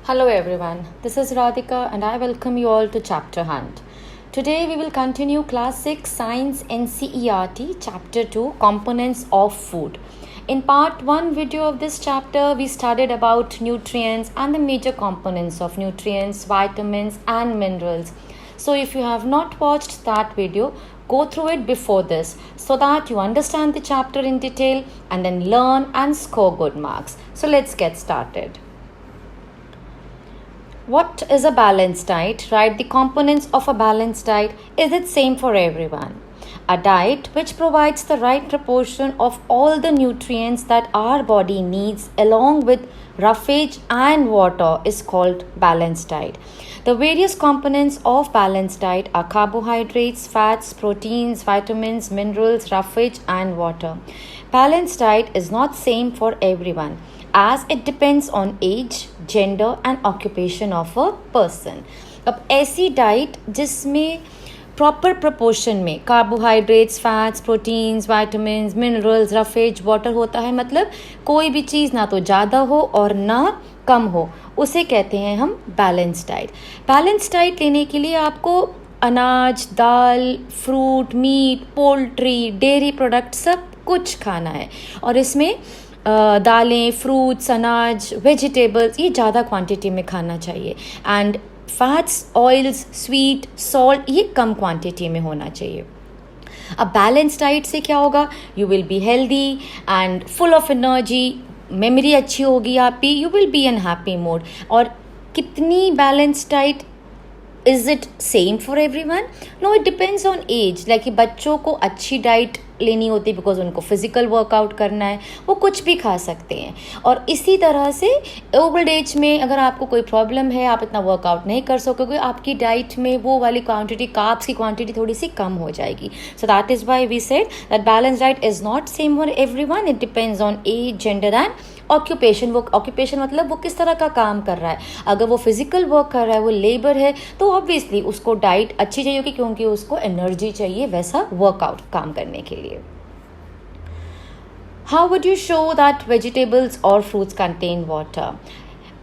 Hello everyone, this is Radhika and I welcome you all to Chapter Hunt. Today we will continue Class 6 Science NCERT Chapter 2 Components of Food. In part 1 video of this chapter, we studied about nutrients and the major components of nutrients, vitamins and minerals. So if you have not watched that video, go through it before this so that you understand the chapter in detail and then learn and score good marks. So let's get started. What is a balanced diet, right? The components of a balanced diet, is it same for everyone? A diet which provides the right proportion of all the nutrients that our body needs along with roughage and water is called balanced diet. The various components of balanced diet are carbohydrates, fats, proteins, vitamins, minerals, roughage and water. Balanced diet is not same for everyone, as it depends on age, gender and occupation of a person. अब ऐसी diet जिसमें proper proportion में carbohydrates, fats, proteins, vitamin, minerals, roughage, water होता है, मतलब कोई भी चीज़ ना तो ज़्यादा हो और ना कम हो, उसे कहते हैं हम बैलेंस डाइट. बैलेंस डाइट लेने के लिए आपको अनाज, दाल, fruit, meat, poultry, dairy product सब कुछ खाना है और इसमें दालें, फ्रूट्स, अनाज, वेजिटेबल्स ये ज़्यादा क्वांटिटी में खाना चाहिए and fats, oils, sweet, salt ये कम क्वांटिटी में होना चाहिए. अब बैलेंस डाइट से क्या होगा? You will be healthy and full of energy, memory अच्छी होगी आपकी, you will be in happy mood. और कितनी balance diet is it same for everyone? No, it depends on age. Like कि बच्चों को अच्छी डाइट लेनी होती है बिकॉज उनको फिजिकल वर्कआउट करना है, वो कुछ भी खा सकते हैं. और इसी तरह से ओल्ड एज में अगर आपको कोई प्रॉब्लम है, आप इतना वर्कआउट नहीं कर सकोगे, आपकी डाइट में वो वाली क्वांटिटी, कार्ब्स की क्वांटिटी थोड़ी सी कम हो जाएगी. So that is why we said that balance diet is not same for everyone. It depends on age, gender and occupation. वो ऑक्यूपेशन मतलब वो किस तरह का काम कर रहा है. अगर वो फिजिकल वर्क कर रहा है, वो लेबर है, तो ऑब्वियसली उसको डाइट अच्छी चाहिए होगी क्योंकि उसको एनर्जी चाहिए वैसा वर्कआउट काम करने के लिए. How would you show that vegetables or fruits contain water?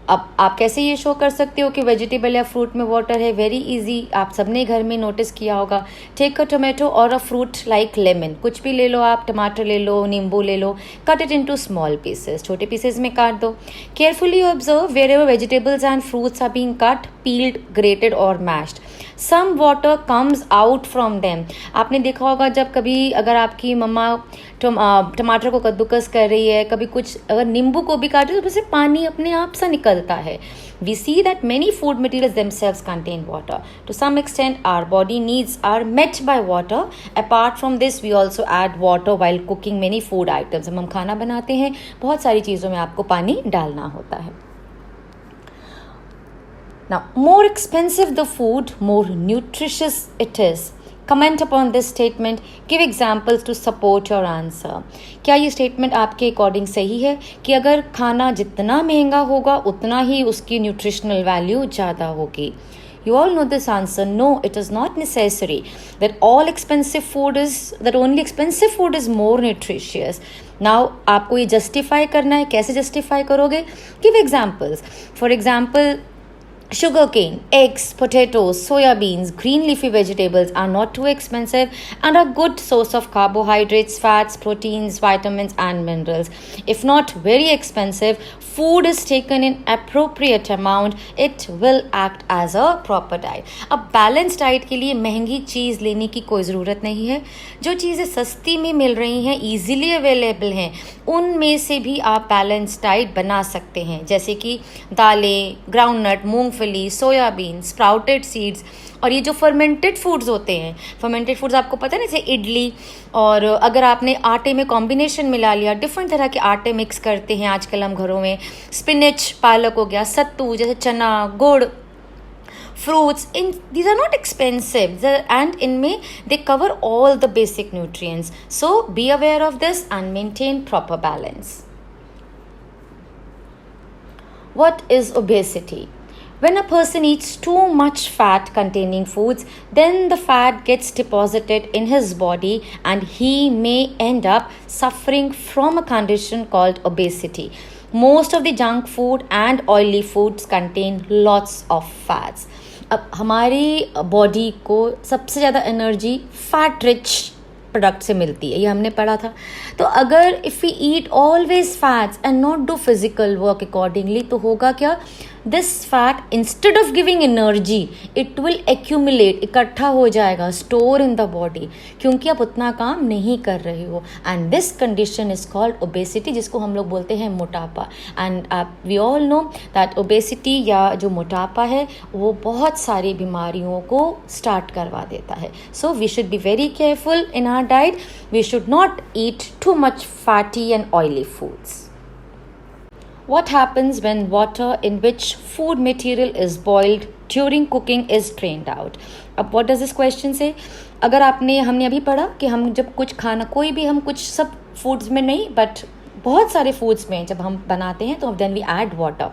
अब आप कैसे ये शो कर सकते हो कि वेजिटेबल या फ्रूट में वाटर है? वेरी इजी, आप सबने घर में नोटिस किया होगा. टेक अ टोमेटो और अ फ्रूट लाइक लेमन, कुछ भी ले लो आप, टमाटर ले लो, नींबू ले लो, cut it into small pieces, छोटे पीसेस में काट दो. Carefully observe where ever vegetables and fruits are being cut, peeled, grated और mashed. Some water comes out from them. आपने देखा होगा जब कभी अगर आपकी मम्मा टमाटर को कद्दूकस कर रही है, कभी कुछ अगर नींबू को भी काटे तो उससे पानी अपने आप से निकलता है. We see that many food materials themselves contain water. To some extent, our body needs are met by water. Apart from this, we also add water while cooking many food items. जब हम खाना बनाते हैं, बहुत सारी चीज़ों में आपको पानी डालना होता है. Now, more expensive the food, more nutritious it is. Comment upon this statement. Give examples to support your answer. क्या ये स्टेटमेंट आपके अकॉर्डिंग सही है कि अगर खाना जितना महंगा होगा उतना ही उसकी न्यूट्रिशनल वैल्यू ज़्यादा होगी? You all know this answer. No, it is not necessary that only expensive food is more nutritious. Now, आपको ये जस्टिफाई करना है. कैसे जस्टिफाई करोगे? Give examples. For example, sugarcane, eggs, potatoes, soya beans, green leafy vegetables are not too expensive and are good source of carbohydrates, fats, proteins, vitamins and minerals. If not very expensive, food is taken in appropriate amount, it will act as a proper diet. अब balance diet के लिए महंगी चीज़ लेने की कोई ज़रूरत नहीं है. जो चीज़ें सस्ती में मिल रही हैं, ईजिली अवेलेबल हैं, उनमें से भी आप बैलेंस डाइट बना सकते हैं. जैसे कि दालें, ग्राउंडनट, मूंगफली, सोयाबीन, स्प्राउटेड सीड्स. और ये जो फर्मेंटेड फूड्स होते हैं, फर्मेंटेड फूड्स आपको पता है ना, जैसे इडली, और अगर आपने आटे में कॉम्बिनेशन मिला लिया, डिफरेंट तरह के आटे मिक्स करते हैं आजकल हम घरों में, स्पिनच, पालक हो गया, सत्तू जैसे चना, गुड़, fruits, these are not expensive and इनमें they cover all the basic nutrients. So be aware of this and maintain proper balance. What is obesity? When a person eats too much fat containing foods, then the fat gets deposited in his body and he may end up suffering from a condition called obesity. Most of the junk food and oily foods contain lots of fats. अब हमारी body को सबसे ज़्यादा energy fat rich product से मिलती है, ये हमने पढ़ा था. तो अगर if we eat always fats and not do physical work accordingly, तो होगा क्या, this fat instead of giving energy it will accumulate, इकट्ठा हो जाएगा, स्टोर इन द बॉडी, क्योंकि आप उतना काम नहीं कर रहे हो. And this condition is called obesity, जिसको हम लोग बोलते हैं मोटापा. And we all know that obesity या जो मोटापा है वो बहुत सारी बीमारियों को स्टार्ट करवा देता है. So we should be very careful in our diet. We should not eat too much fatty and oily foods. What happens when water in which food material is boiled during cooking is drained out? अब what does this question say? अगर हमने अभी पढ़ा कि हम जब कुछ खाना, कोई भी हम कुछ, सब फूड्स में नहीं बट बहुत सारे फूड्स में जब हम बनाते हैं तो then we add water.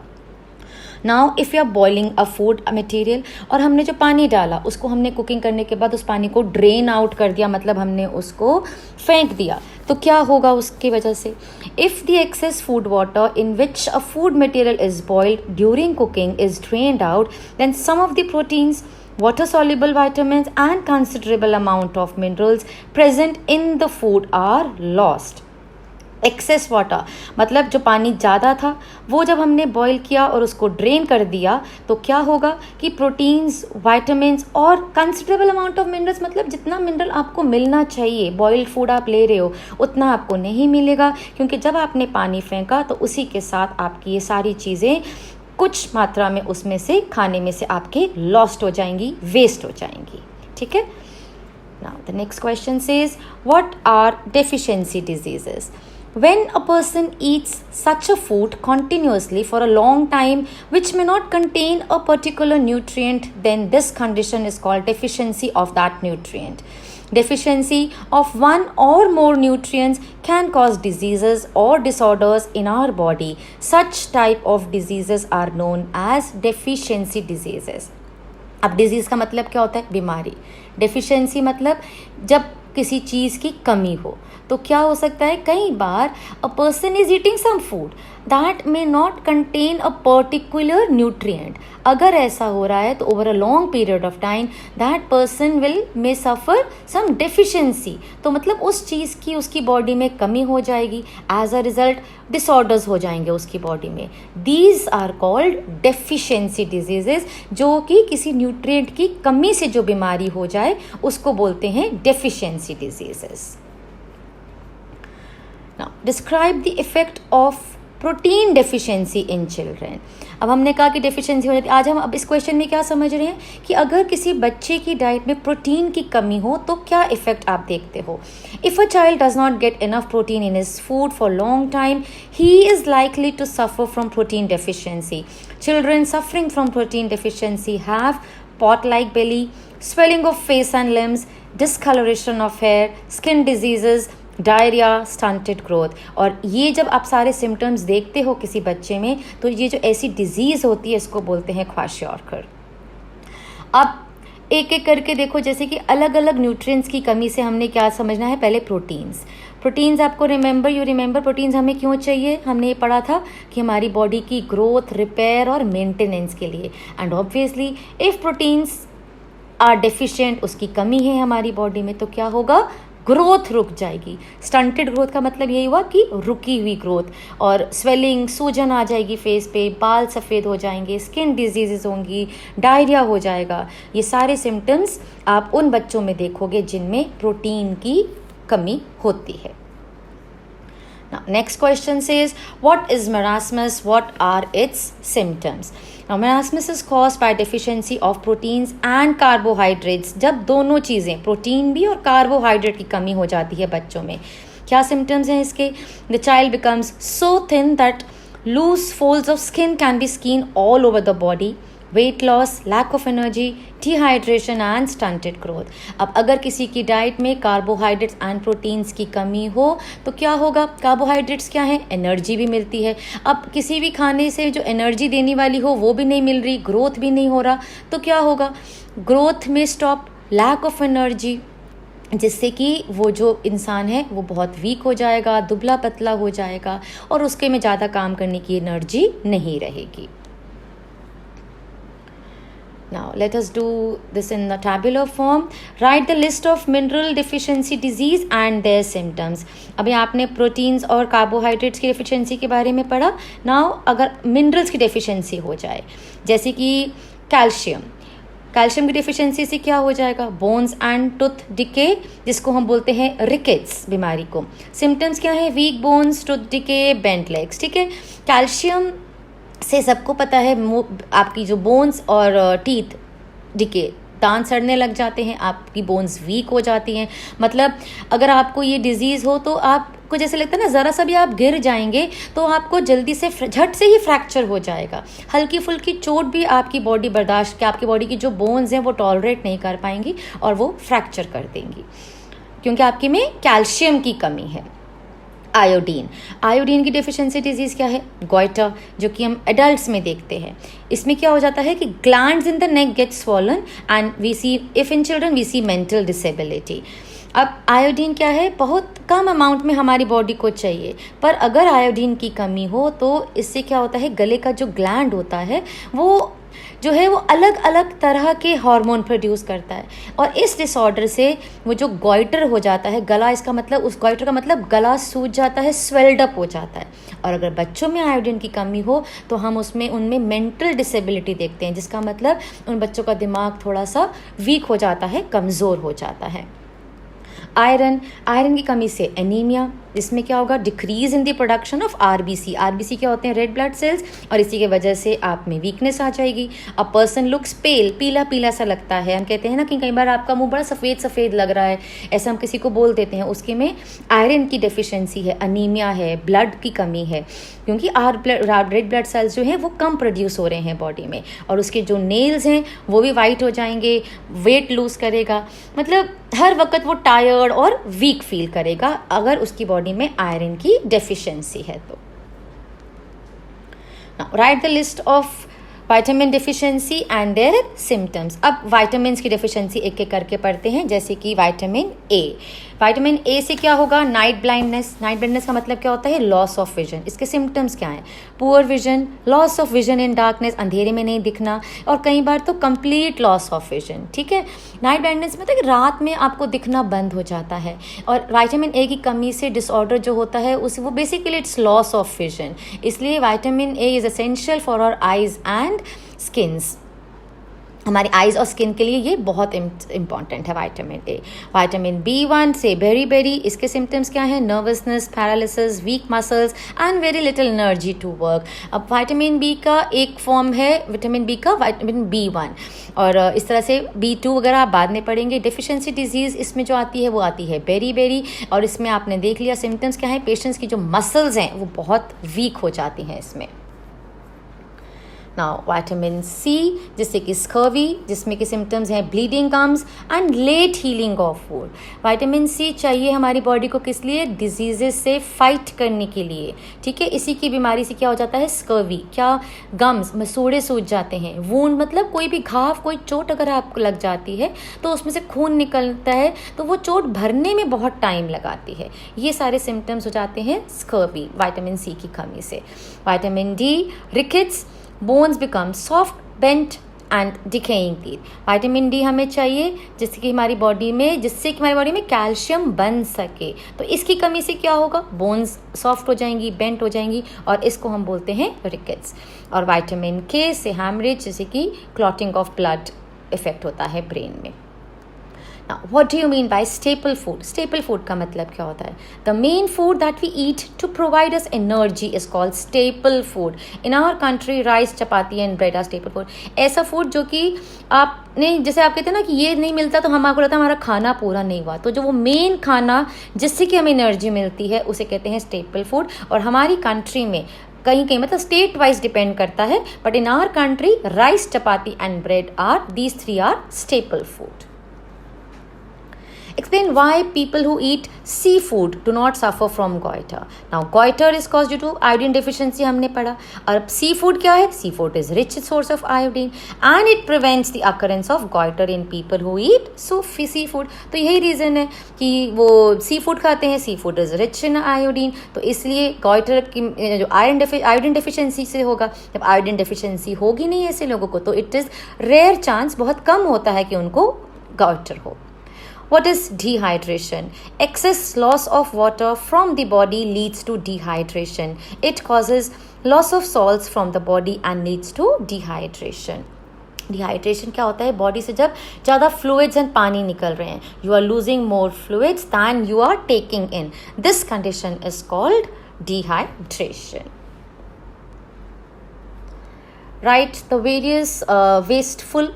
Now if you are boiling a food material, और हमने जो पानी डाला उसको हमने कुकिंग करने के बाद उस पानी को ड्रेन आउट कर दिया, मतलब हमने उसको फेंक दिया, तो क्या होगा उसकी वजह से? If the excess food water in which a food material is boiled during cooking is drained out, then some of the proteins, water soluble vitamins and considerable amount of minerals present in the food are lost. Excess water मतलब जो पानी ज़्यादा था वो जब हमने boil किया और उसको ड्रेन कर दिया, तो क्या होगा कि प्रोटीन्स, वाइटामिन्स और कंसिडरेबल अमाउंट ऑफ मिनरल्स, मतलब जितना मिनरल आपको मिलना चाहिए, बॉइल्ड फूड आप ले रहे हो उतना आपको नहीं मिलेगा, क्योंकि जब आपने पानी फेंका तो उसी के साथ आपकी ये सारी चीज़ें कुछ मात्रा में उसमें से खाने में से आपके लॉस्ट हो जाएंगी, वेस्ट हो जाएंगी. ठीक है. Now the next question says, what are deficiency diseases? When a person eats such a food continuously for a long time which may not contain a particular nutrient, then this condition is called deficiency of that nutrient. Deficiency of one or more nutrients can cause diseases or disorders in our body. Such type of diseases are known as deficiency diseases. अब disease का मतलब क्या होता है? बीमारी. Deficiency मतलब जब किसी चीज़ की कमी हो. तो क्या हो सकता है, कई बार a person is eating some food that may not contain a particular nutrient. अगर ऐसा हो रहा है तो over a long period of time that person will may suffer some deficiency. तो मतलब उस चीज़ की उसकी बॉडी में कमी हो जाएगी, एज अ रिजल्ट डिसऑर्डर्स हो जाएंगे उसकी बॉडी में. These are called deficiency diseases. जो कि किसी न्यूट्रिएंट की कमी से जो बीमारी हो जाए उसको बोलते हैं deficiency diseases. Now, describe the effect of protein deficiency in children. अब हमने कहा कि डेफिशिएंसी हो जाती है. आज हम अब इस क्वेश्चन में क्या समझ रहे हैं कि अगर किसी बच्चे की डाइट में प्रोटीन की कमी हो तो क्या इफेक्ट आप देखते हो. If a child does not get enough protein in his food for long time, he is likely to suffer from protein deficiency. Children suffering from protein deficiency have pot-like belly, swelling of face and limbs, discoloration of hair, skin diseases, diarrhoea, stunted growth. और ये जब आप सारे symptoms देखते हो किसी बच्चे में, तो ये जो ऐसी डिजीज़ होती है इसको बोलते हैं क्वाशियोर्कर. अब एक एक करके देखो, जैसे कि अलग अलग न्यूट्रिएंट्स की कमी से हमने क्या समझना है. पहले प्रोटीन्स आपको रिमेंबर प्रोटीन्स हमें क्यों चाहिए. हमने ये पढ़ा था कि हमारी बॉडी की ग्रोथ, रिपेयर और मेंटेनेंस के लिए. And obviously if proteins are deficient, उसकी कमी है हमारी बॉडी में, तो क्या होगा, ग्रोथ रुक जाएगी. स्टंटेड ग्रोथ का मतलब यही हुआ कि रुकी हुई ग्रोथ. और स्वेलिंग, सूजन आ जाएगी फेस पे, बाल सफ़ेद हो जाएंगे, स्किन डिजीज़ होंगी, डायरिया हो जाएगा. ये सारे सिम्टम्स आप उन बच्चों में देखोगे जिनमें प्रोटीन की कमी होती है. Now, next question says, what is marasmus? What are its symptoms? Now, marasmus is caused by deficiency of proteins and carbohydrates. जब दोनों चीज़ें, प्रोटीन भी और कार्बोहाइड्रेट की कमी हो जाती है बच्चों में. क्या symptoms हैं इसके? The child becomes so thin that loose folds of skin can be seen all over the body. Weight loss, lack of energy, dehydration and stunted growth. अब अगर किसी की डाइट में कार्बोहाइड्रेट्स एंड प्रोटीन्स की कमी हो तो क्या होगा. कार्बोहाइड्रेट्स क्या है, एनर्जी भी मिलती है. अब किसी भी खाने से जो एनर्जी देने वाली हो वो भी नहीं मिल रही, ग्रोथ भी नहीं हो रहा, तो क्या होगा, ग्रोथ में स्टॉप, लैक ऑफ एनर्जी, जिससे कि वो जो इंसान है वो बहुत वीक हो जाएगा, दुबला पतला हो जाएगा और उसके में ज़्यादा काम करने की एनर्जी नहीं रहेगी. Now, let us do this in the tabular form. Write the list of mineral deficiency disease and their symptoms. अभी आपने प्रोटीन्स और कार्बोहाइड्रेट्स की डेफिशिएंसी के बारे में पढ़ा. नाउ अगर मिनरल्स की डेफिशिएंसी हो जाए, जैसे कि कैल्शियम की डेफिशिएंसी से क्या हो जाएगा? बोन्स एंड टूथ डिके, जिसको हम बोलते हैं रिकेट्स बीमारी को. सिम्टम्स क्या है? Weak bones, tooth decay, bent legs. ठीक है, कैल्शियम से सबको पता है आपकी जो बोन्स और टीथ डिके, दांत सड़ने लग जाते हैं, आपकी बोन्स वीक हो जाती हैं. मतलब अगर आपको ये डिजीज़ हो तो आपको जैसे लगता है ना, ज़रा सा भी आप गिर जाएंगे तो आपको जल्दी से झट से ही फ्रैक्चर हो जाएगा. हल्की फुल्की चोट भी आपकी बॉडी बर्दाश्त के, आपकी बॉडी की जो बोन्स हैं वो टॉलरेट नहीं कर पाएंगी और वो फ्रैक्चर कर देंगी, क्योंकि आपके में कैल्शियम की कमी है. आयोडीन की डेफिशिएंसी डिजीज़ क्या है? गोइटर, जो कि हम एडल्ट्स में देखते हैं. इसमें क्या हो जाता है कि glands in the neck get swollen and we see, if in children we see mental disability. अब आयोडीन क्या है? बहुत कम अमाउंट में हमारी बॉडी को चाहिए, पर अगर आयोडीन की कमी हो तो इससे क्या होता है, गले का जो ग्लैंड होता है वो जो है वो अलग अलग तरह के हार्मोन प्रोड्यूस करता है, और इस डिसऑर्डर से वो जो गॉइटर हो जाता है, गला, इसका मतलब, उस गॉइटर का मतलब गला सूज जाता है, स्वेल्ड अप हो जाता है. और अगर बच्चों में आयोडीन की कमी हो तो हम उनमें मेंटल डिसेबिलिटी देखते हैं, जिसका मतलब उन बच्चों का दिमाग थोड़ा सा वीक हो जाता है, कमज़ोर हो जाता है. आयरन की कमी से एनीमिया, जिसमें क्या होगा? Decrease in the production of RBC क्या होते हैं? रेड ब्लड सेल्स, और इसी के वजह से आप में वीकनेस आ जाएगी. अ पर्सन लुक्स पेल, पीला पीला सा लगता है. हम कहते हैं ना कि कई बार आपका मुंह बड़ा सफ़ेद सफ़ेद लग रहा है, ऐसा हम किसी को बोल देते हैं, उसके में आयरन की डेफिशिएंसी है, अनीमिया है, ब्लड की कमी है, क्योंकि रेड ब्लड सेल्स जो हैं वो कम प्रोड्यूस हो रहे हैं बॉडी में, और उसके जो नेल्स हैं वो भी वाइट हो जाएंगे, वेट लूज करेगा. मतलब हर वक्त वो टायर्ड और वीक फील करेगा अगर उसकी बॉडी में आयरन की डेफिशिएंसी है तो. Right the list of vitamin deficiency and there symptoms. अब विटामिन की डेफिशिएंसी एक एक करके पढ़ते हैं. जैसे कि विटामिन ए से क्या होगा? नाइट ब्लाइंडनेस का मतलब क्या होता है? Loss of vision. इसके सिम्टम्स क्या हैं? Poor vision, loss of vision in darkness, अंधेरे में नहीं दिखना, और कई बार तो कंप्लीट लॉस ऑफ विजन. ठीक है, नाइट ब्लाइंडनेस मतलब कि रात में आपको दिखना बंद हो जाता है. और विटामिन ए की कमी से डिसऑर्डर जो होता है वो basically it's loss of vision. इसलिए vitamin A is essential for our eyes and skins. हमारी आइज़ और स्किन के लिए ये बहुत इंपॉर्टेंट है विटामिन ए. विटामिन B1 से बेरी, इसके सिम्टम्स क्या हैं? Nervousness, paralysis, weak muscles and very little energy to work. अब विटामिन बी का एक फॉर्म है विटामिन बी का विटामिन B1, और इस तरह से B2 वगैरह आप बाद में पढ़ेंगे. डेफिशिएंसी डिजीज़ इसमें जो आती है वो आती है बेरी, और इसमें आपने देख लिया सिम्टम्स क्या है. पेशेंट्स की जो मसल्स हैं वो बहुत वीक हो जाती हैं इसमें. नाउ विटामिन सी, जिससे कि स्कर्वी, जिसमें कि सिम्टम्स हैं bleeding gums and late healing of wound. Vitamin C चाहिए हमारी बॉडी को किस लिए? डिजीजेस से फाइट करने के लिए. ठीक है, इसी की बीमारी से क्या हो जाता है? स्कर्वी. क्या? गम्स, मसूड़े सूज जाते हैं. वुंड मतलब कोई भी घाव, कोई चोट अगर आपको लग जाती है तो उसमें से खून निकलता है, तो वो चोट भरने में बहुत टाइम लगाती है. ये सारे सिम्टम्स हो जाते हैं स्कर्वी, विटामिन सी की कमी से. Vitamin D, rickets, bones become soft, bent and decaying teeth. Vitamin D हमें चाहिए जिससे कि हमारी बॉडी में कैल्शियम बन सके. तो इसकी कमी से क्या होगा? बोन्स सॉफ्ट हो जाएंगी, बेंट हो जाएंगी, और इसको हम बोलते हैं रिकेट्स. और विटामिन के से हैमरेज, जैसे कि क्लॉटिंग ऑफ ब्लड इफेक्ट होता है ब्रेन में. Now, what do you mean by staple food? Staple food का मतलब क्या होता है? The main food that we eat to provide us energy is called staple food. In our country, rice, chapati and bread are staple food. ऐसा food जो कि आपने, जैसे आप कहते हैं ना कि ये नहीं मिलता तो हमको लगता है हमारा खाना पूरा नहीं हुआ. तो जो वो मेन खाना जिससे कि हमें एनर्जी मिलती है उसे कहते हैं staple food. और हमारी कंट्री में कहीं मतलब स्टेट वाइज डिपेंड करता है, but in our country rice, chapati and bread are, these three are staple food. Explain why people who eat seafood do not suffer from goiter. Now goiter is caused due to iodine deficiency हमने पढ़ा. और seafood क्या है? Seafood is rich source of iodine and it prevents the occurrence of goiter in people who eat seafood. तो यही reason है कि वो seafood खाते हैं. Seafood is rich in iodine, तो इसलिए goiter की जो iodine deficiency से होगा. जब iodine deficiency होगी नहीं ऐसे लोगों को, तो it is rare chance, बहुत कम होता है कि उनको goiter हो. What is dehydration? Excess loss of water from the body leads to dehydration. It causes loss of salts from the body and leads to dehydration. Dehydration क्या होता है? Body से जब ज़्यादा फ्लूइड्स एंड पानी निकल रहे हैं, you are losing more fluids than you are taking in. This condition is called dehydration. Write the various wasteful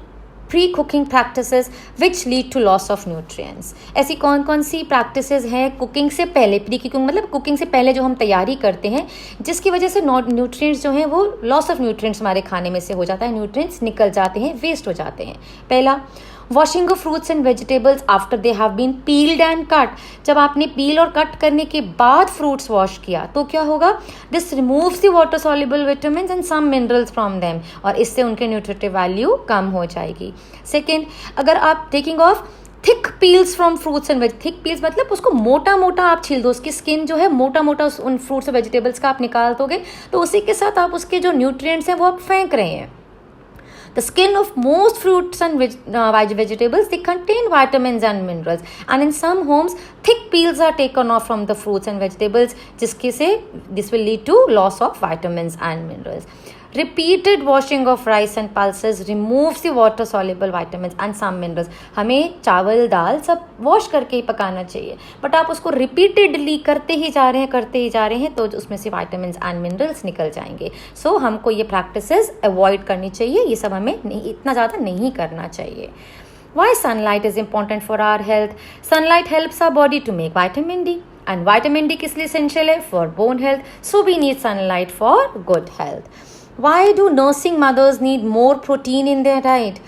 pre-cooking practices which lead to loss of nutrients. ऐसी कौन कौन सी practices हैं कुकिंग से पहले, प्री कुकिंग मतलब cooking से पहले जो हम तैयारी करते हैं, जिसकी वजह से न्यूट्रिएंट्स जो हैं वो लॉस ऑफ न्यूट्रिएंट्स हमारे खाने में से हो जाता है, न्यूट्रिएंट्स निकल जाते हैं, वेस्ट हो जाते हैं. पहला, washing of fruits and vegetables after they have been peeled and cut. जब आपने पील और कट करने के बाद फ्रूट्स वॉश किया तो क्या होगा? This removes the water soluble vitamins and some minerals from them, और इससे उनके न्यूट्रिटिव वैल्यू कम हो जाएगी. सेकेंड, अगर आप taking of thick peels from fruits and thick peels मतलब उसको मोटा मोटा आप छील दो, उसकी स्किन जो है मोटा मोटा उन फ्रूट्स और वेजिटेबल्स का आप निकाल दोगे, तो उसी के साथ आप उसके जो न्यूट्रिएंट्स हैं वो आप फेंक रहे हैं. The skin of most fruits and vegetables, they contain vitamins and minerals, and in some homes thick peels are taken off from the fruits and vegetables, जिसके से this will lead to loss of vitamins and minerals. Repeated washing of rice and pulses removes the water soluble vitamins and some minerals. हमें चावल दाल सब wash करके ही पकाना चाहिए, but आप उसको रिपीटेडली करते ही जा रहे हैं तो उसमें से vitamins and minerals निकल जाएंगे. सो हमको ये प्रैक्टिसेस अवॉइड करनी चाहिए, ये सब हमें इतना ज़्यादा नहीं करना चाहिए. Why sunlight is important for our health? Sunlight helps our body to make vitamin D, and vitamin D किस लिए essential है? For bone health. So we need sunlight for good health. Why do nursing mothers need more protein in their diet?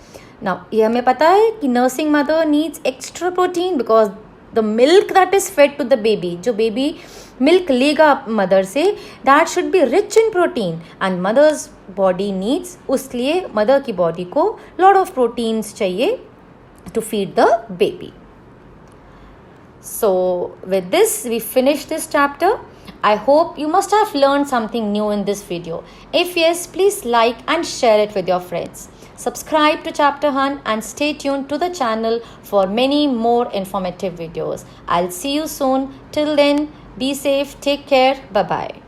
Now, ये हमें पता है कि nursing mother needs extra protein because the milk that is fed to the baby, जो baby milk लेगा mother से, that should be rich in protein, and mother's body needs, उसलिए mother की body को lot of proteins चाहिए to feed the baby. So with this we finish this chapter. I hope you must have learned something new in this video. If yes, please like and share it with your friends. Subscribe to Chapter Hunt and stay tuned to the channel for many more informative videos. I'll see you soon. Till then, be safe, take care, bye-bye.